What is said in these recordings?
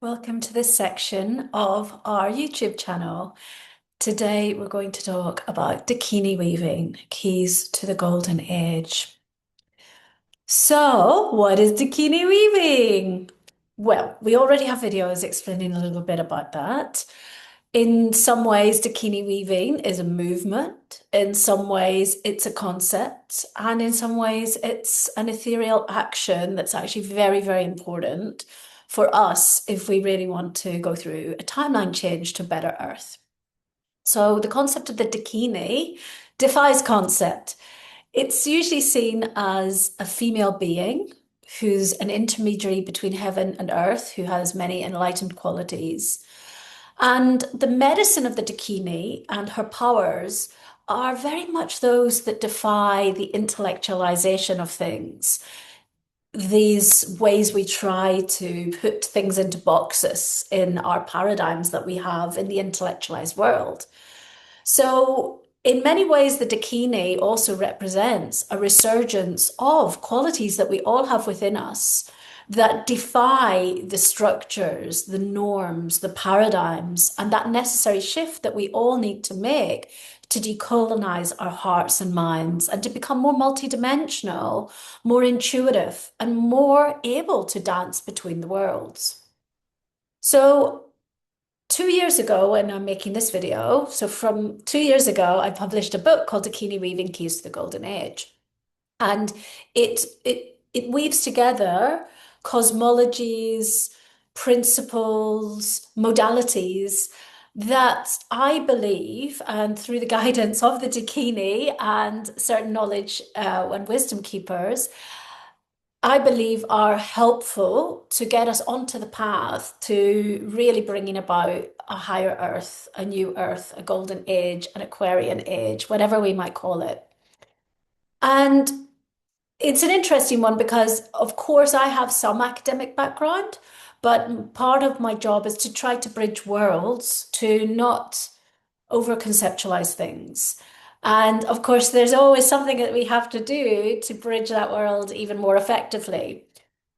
Welcome to this section of our YouTube channel. Today we're going to talk about Dakini weaving, keys to the golden age. So, what is Dakini weaving? Well, we already have videos explaining a little bit about that. In some ways, Dakini weaving is a movement. In some ways, it's a concept. And in some ways, it's an ethereal action that's actually very, very important for us if we really want to go through a timeline change to better Earth. So the concept of the Dakini defies concept. It's usually seen as a female being who's an intermediary between heaven and earth, who has many enlightened qualities. And the medicine of the Dakini and her powers are very much those that defy the intellectualization of things. These ways we try to put things into boxes in our paradigms that we have in the intellectualized world. So, in many ways, the Dakini also represents a resurgence of qualities that we all have within us that defy the structures, the norms, the paradigms, and that necessary shift that we all need to make to decolonize our hearts and minds and to become more multidimensional, more intuitive, and more able to dance between the worlds. So, 2 years ago, when I'm making this video, so from 2 years ago, I published a book called Dakini Weaving Keys to the Golden Age. And it weaves together cosmologies, principles, modalities that I believe, and through the guidance of the Dakini and certain knowledge and wisdom keepers, I believe are helpful to get us onto the path to really bringing about a higher earth, a new earth, a golden age, an Aquarian age, whatever we might call it. And it's an interesting one because, of course, I have some academic background, but part of my job is to try to bridge worlds, to not over conceptualize things. And of course, there's always something that we have to do to bridge that world even more effectively.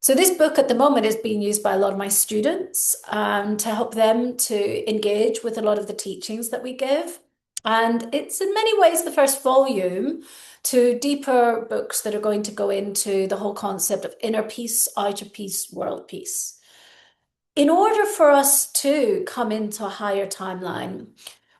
So, this book at the moment is being used by a lot of my students to help them to engage with a lot of the teachings that we give. And it's in many ways the first volume to deeper books that are going to go into the whole concept of inner peace, outer peace, world peace. In order for us to come into a higher timeline,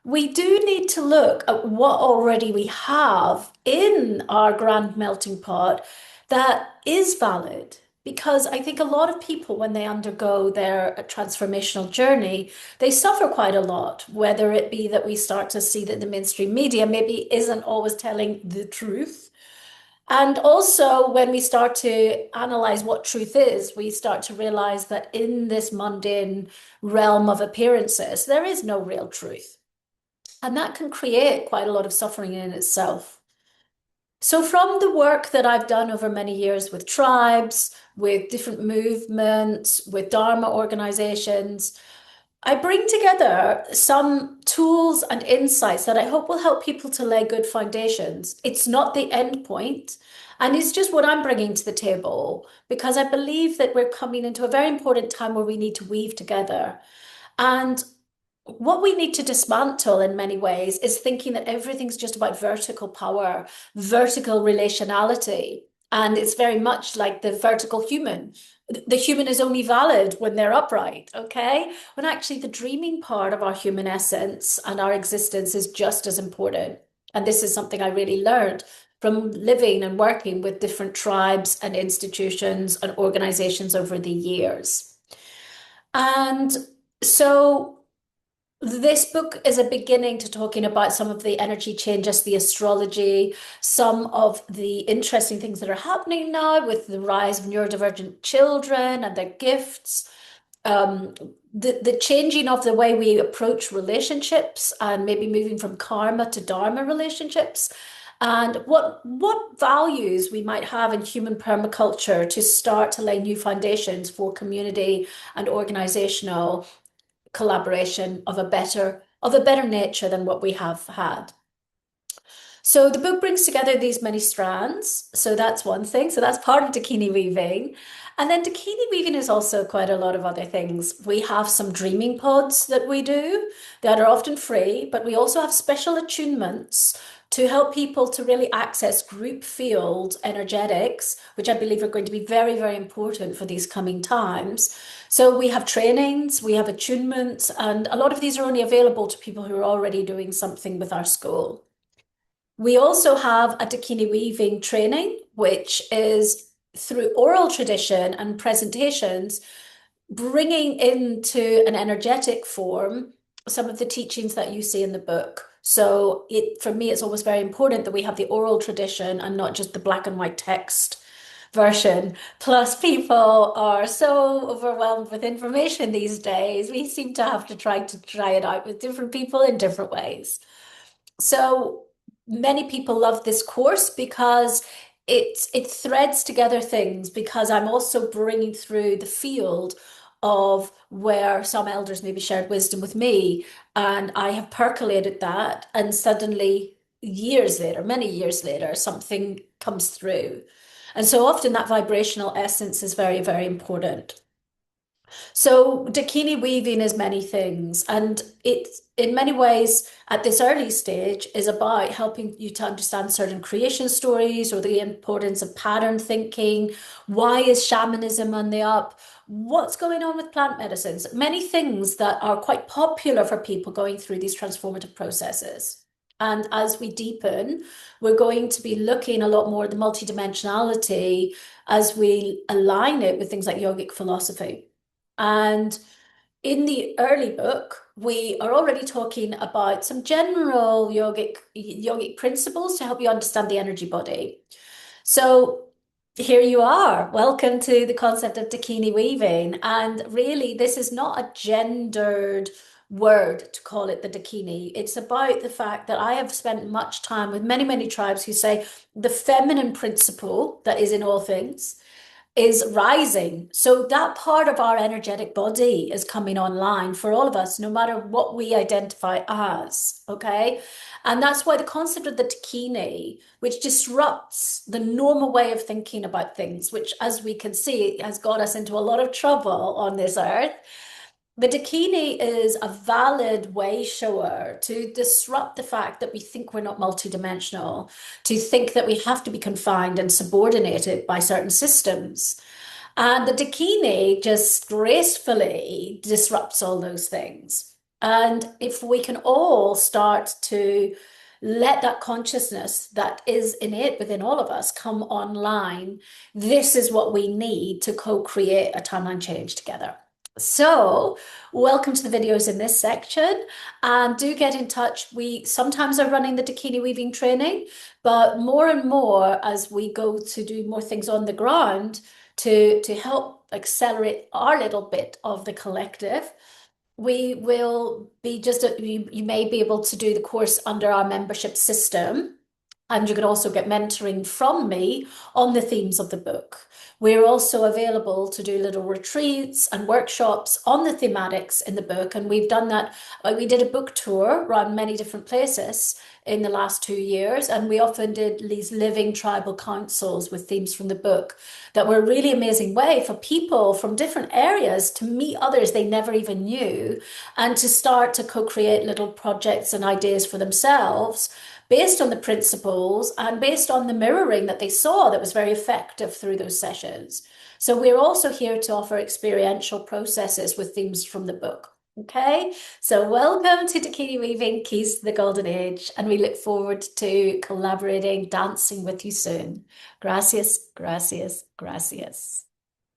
we do need to look at what already we have in our grand melting pot that is valid. Because I think a lot of people, when they undergo their transformational journey, they suffer quite a lot, whether it be that we start to see that the mainstream media maybe isn't always telling the truth. And also, when we start to analyze what truth is, we start to realize that in this mundane realm of appearances, there is no real truth. And that can create quite a lot of suffering in itself. So, from the work that I've done over many years with tribes, with different movements, with Dharma organizations, I bring together some tools and insights that I hope will help people to lay good foundations. It's not the end point, and it's just what I'm bringing to the table because I believe that we're coming into a very important time where we need to weave together. And what we need to dismantle in many ways is thinking that everything's just about vertical power, vertical relationality. And it's very much like the vertical human. The human is only valid when they're upright, okay? When actually the dreaming part of our human essence and our existence is just as important. And this is something I really learned from living and working with different tribes and institutions and organizations over the years. And so this book is a beginning to talking about some of the energy changes, the astrology, some of the interesting things that are happening now with the rise of neurodivergent children and their gifts, um, the changing of the way we approach relationships and maybe moving from karma to dharma relationships, and what values we might have in human permaculture to start to lay new foundations for community and organizational collaboration of a better nature than what we have had. So the book brings together these many strands. So that's one thing. So that's part of Dakini weaving. And then Dakini weaving is also quite a lot of other things. We have some dreaming pods that we do that are often free, but we also have special attunements to help people to really access group field energetics, which I believe are going to be very, very important for these coming times. So we have trainings, we have attunements, and a lot of these are only available to people who are already doing something with our school. We also have a Dakini weaving training, which is through oral tradition and presentations, bringing into an energetic form some of the teachings that you see in the book. So for me, it's always very important that we have the oral tradition and not just the black and white text version. Plus, people are so overwhelmed with information these days. We seem to have to try it out with different people in different ways. So many people love this course because it threads together things because I'm also bringing through the field of where some elders maybe shared wisdom with me, and I have percolated that, and suddenly years later, many years later, something comes through. And so often that vibrational essence is very, very important. So Dakini weaving is many things, and it, in many ways, at this early stage, is about helping you to understand certain creation stories or the importance of pattern thinking. Why is shamanism on the up? What's going on with plant medicines? Many things that are quite popular for people going through these transformative processes. And as we deepen, we're going to be looking a lot more at the multidimensionality as we align it with things like yogic philosophy. And in the early book, we are already talking about some general yogic principles to help you understand the energy body. So here you are. Welcome to the concept of Dakini weaving. And really, this is not a gendered word to call it the Dakini. It's about the fact that I have spent much time with many, many tribes who say the feminine principle that is in all things is rising. So that part of our energetic body is coming online for all of us, no matter what we identify as. Okay. And that's why the concept of the Dakini, which disrupts the normal way of thinking about things, which, as we can see, has got us into a lot of trouble on this earth. The Dakini is a valid way shower to disrupt the fact that we think we're not multidimensional, to think that we have to be confined and subordinated by certain systems. And the Dakini just gracefully disrupts all those things. And if we can all start to let that consciousness that is innate within all of us come online, this is what we need to co-create a timeline change together. So, welcome to the videos in this section, and do get in touch. We sometimes are running the Dakini weaving training, but more and more as we go to do more things on the ground to help accelerate our little bit of the collective, we will be you may be able to do the course under our membership system. And you can also get mentoring from me on the themes of the book. We're also available to do little retreats and workshops on the thematics in the book. And we've done that. We did a book tour around many different places in the last 2 years. And we often did these living tribal councils with themes from the book that were a really amazing way for people from different areas to meet others they never even knew and to start to co-create little projects and ideas for themselves based on the principles and based on the mirroring that they saw that was very effective through those sessions. So we're also here to offer experiential processes with themes from the book. Okay, so welcome to Dakini Weaving Keys to the Golden Age, and we look forward to collaborating, dancing with you soon. Gracias, gracias, gracias.